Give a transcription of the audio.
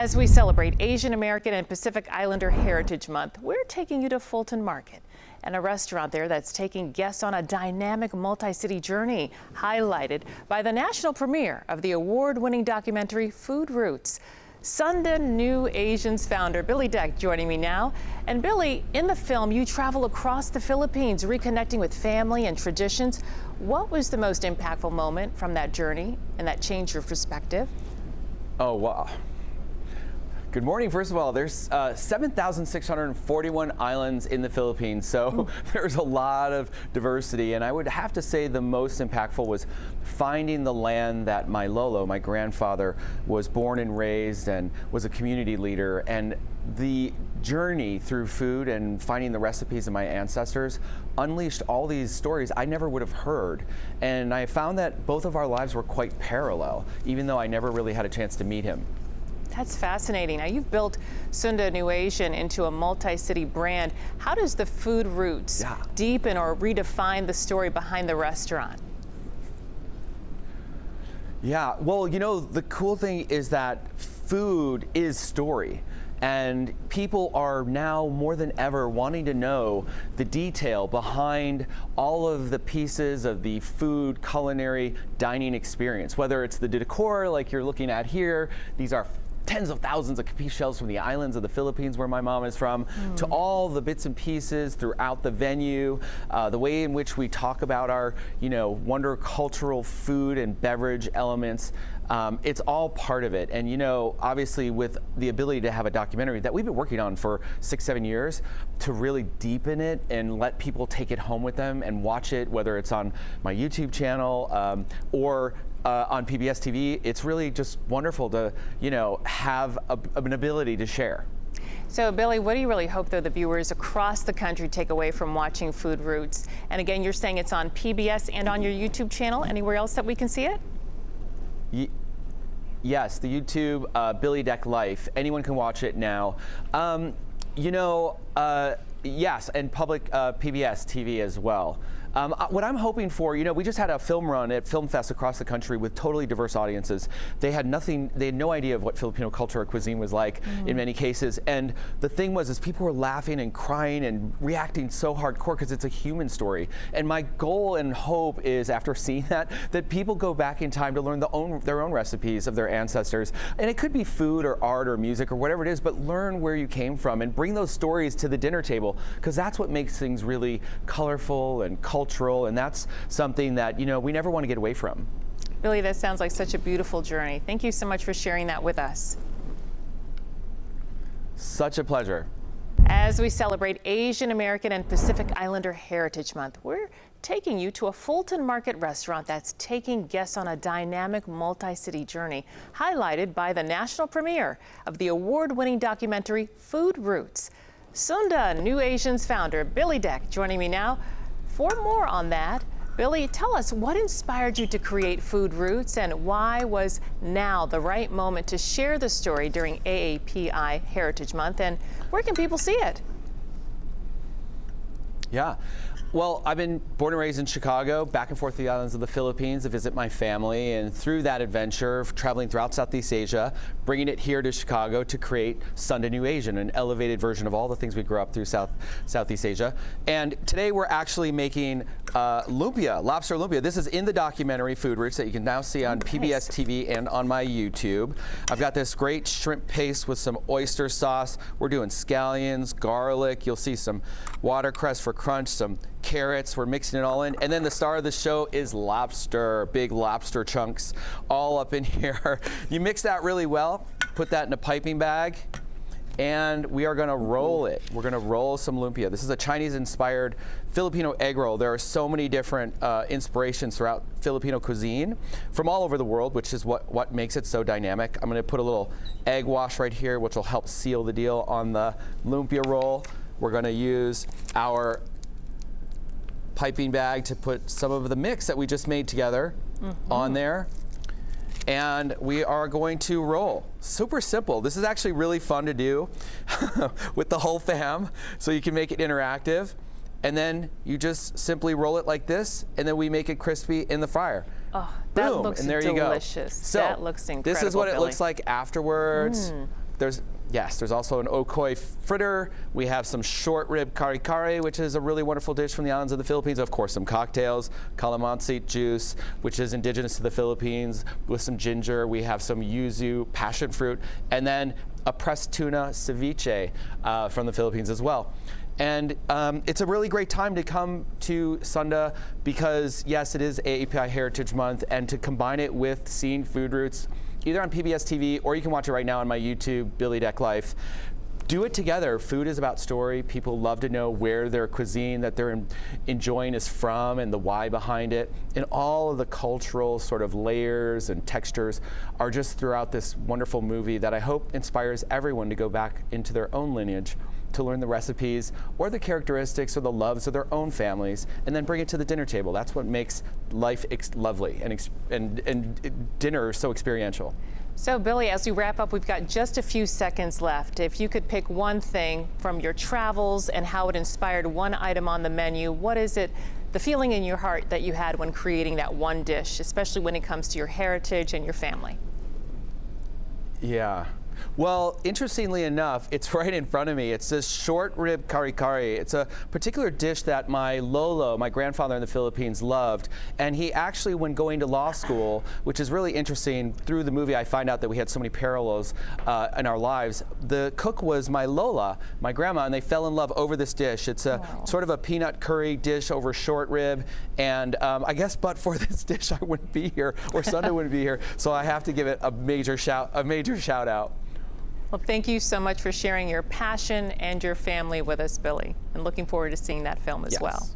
As we celebrate Asian American and Pacific Islander Heritage Month, we're taking you to Fulton Market and a restaurant there that's taking guests on a dynamic multi-city journey, highlighted by the national premiere of the award-winning documentary Food Roots. Sunda New Asians founder Billy Deck joining me now. And Billy, in the film, you travel across the Philippines, reconnecting with family and traditions. What was the most impactful moment from that journey and that changed your perspective? Oh, wow. Good morning. First of all, there's 7,641 islands in the Philippines, so there's a lot of diversity. And I would have to say the most impactful was finding the land that my lolo, my grandfather, was born and raised and was a community leader. And the journey through food and finding the recipes of my ancestors unleashed all these stories I never would have heard. And I found that both of our lives were quite parallel, even though I never really had a chance to meet him. That's fascinating. Now, you've built Sunda New Asian into a multi-city brand. How does the Food Roots deepen or redefine the story behind the restaurant? Yeah, well, you know, the cool thing is that food is story. And people are now more than ever wanting to know the detail behind all of the pieces of the food, culinary, dining experience. Whether it's the decor like you're looking at here, these are tens of thousands of capiche shells from the islands of the Philippines where my mom is from, to all the bits and pieces throughout the venue, the way in which we talk about our, wonder cultural food and beverage elements. It's all part of it. And, obviously with the ability to have a documentary that we've been working on for 6-7 years to really deepen it and let people take it home with them and watch it, whether it's on my YouTube channel or on PBS TV, it's really just wonderful to, have an ability to share. So, Billy, what do you really hope, though, the viewers across the country take away from watching Food Roots? And again, you're saying it's on PBS and on your YouTube channel. Anywhere else that we can see it? Yes, the YouTube Billy Deck Life. Anyone can watch it now. Yes, and public PBS TV as well. What I'm hoping for, we just had a film run at Film Fest across the country with totally diverse audiences. They had no idea of what Filipino culture or cuisine was like in many cases. And the thing was, people were laughing and crying and reacting so hardcore because it's a human story. And my goal and hope is, after seeing that people go back in time to learn their own recipes of their ancestors. And it could be food or art or music or whatever it is, but learn where you came from and bring those stories to the dinner table, because that's what makes things really colorful and cultural, and that's something that we never want to get away from. Billy, that sounds like such a beautiful journey. Thank you so much for sharing that with us. Such a pleasure. As we celebrate Asian American and Pacific Islander Heritage Month, we're taking you to a Fulton Market restaurant that's taking guests on a dynamic multi-city journey, highlighted by the national premiere of the award-winning documentary Food Roots. Sunda New Asians founder Billy Deck joining me now. For more on that, Billy, tell us what inspired you to create Food Roots and why was now the right moment to share the story during AAPI Heritage Month, and where can people see it? Yeah. Well, I've been born and raised in Chicago, back and forth to the islands of the Philippines to visit my family, and through that adventure, traveling throughout Southeast Asia, bringing it here to Chicago to create Sunda New Asian, an elevated version of all the things we grew up through Southeast Asia. And today we're actually making lumpia, lobster lumpia. This is in the documentary Food Roots that you can now see on PBS TV and on my YouTube. I've got this great shrimp paste with some oyster sauce. We're doing scallions, garlic. You'll see some watercress for crunch, some carrots. We're mixing it all in. And then the star of the show is lobster, big lobster chunks all up in here. You mix that really well, put that in a piping bag, and we are going to roll it. We're going to roll some lumpia. This is a Chinese-inspired Filipino egg roll. There are so many different inspirations throughout Filipino cuisine from all over the world, which is what makes it so dynamic. I'm going to put a little egg wash right here, which will help seal the deal on the lumpia roll. We're going to use our piping bag to put some of the mix that we just made together on there. And we are going to roll. Super simple. This is actually really fun to do with the whole fam, so you can make it interactive. And then you just simply roll it like this, and then we make it crispy in the fryer. Oh, that Boom, looks and there delicious. You go. So that looks incredible. This is what Billy. it looks like afterwards. There's also an okoi fritter. We have some short rib kari kari, which is a really wonderful dish from the islands of the Philippines. Of course, some cocktails, calamansi juice, which is indigenous to the Philippines, with some ginger. We have some yuzu, passion fruit, and then a pressed tuna ceviche from the Philippines as well. And it's a really great time to come to Sunda because, yes, it is AAPI Heritage Month, and to combine it with seeing food routes, either on PBS TV or you can watch it right now on my YouTube, Billy Deck Life. Do it together. Food is about story. People love to know where their cuisine that they're enjoying is from and the why behind it. And all of the cultural sort of layers and textures are just throughout this wonderful movie that I hope inspires everyone to go back into their own lineage to learn the recipes or the characteristics or the loves of their own families, and then bring it to the dinner table. That's what makes life lovely and dinner so experiential. So Billy, as we wrap up, we've got just a few seconds left. If you could pick one thing from your travels and how it inspired one item on the menu, what is it, the feeling in your heart that you had when creating that one dish, especially when it comes to your heritage and your family? Yeah. Well, interestingly enough, it's right in front of me. It's this short rib kari kari. It's a particular dish that my lolo, my grandfather in the Philippines, loved. And he actually, when going to law school, which is really interesting, through the movie I find out that we had so many parallels in our lives. The cook was my lola, my grandma, and they fell in love over this dish. It's a sort of a peanut curry dish over short rib. And I guess but for this dish, I wouldn't be here, or Sunda wouldn't be here. So I have to give it a major shout out. Well, thank you so much for sharing your passion and your family with us, Billy, and looking forward to seeing that film as well.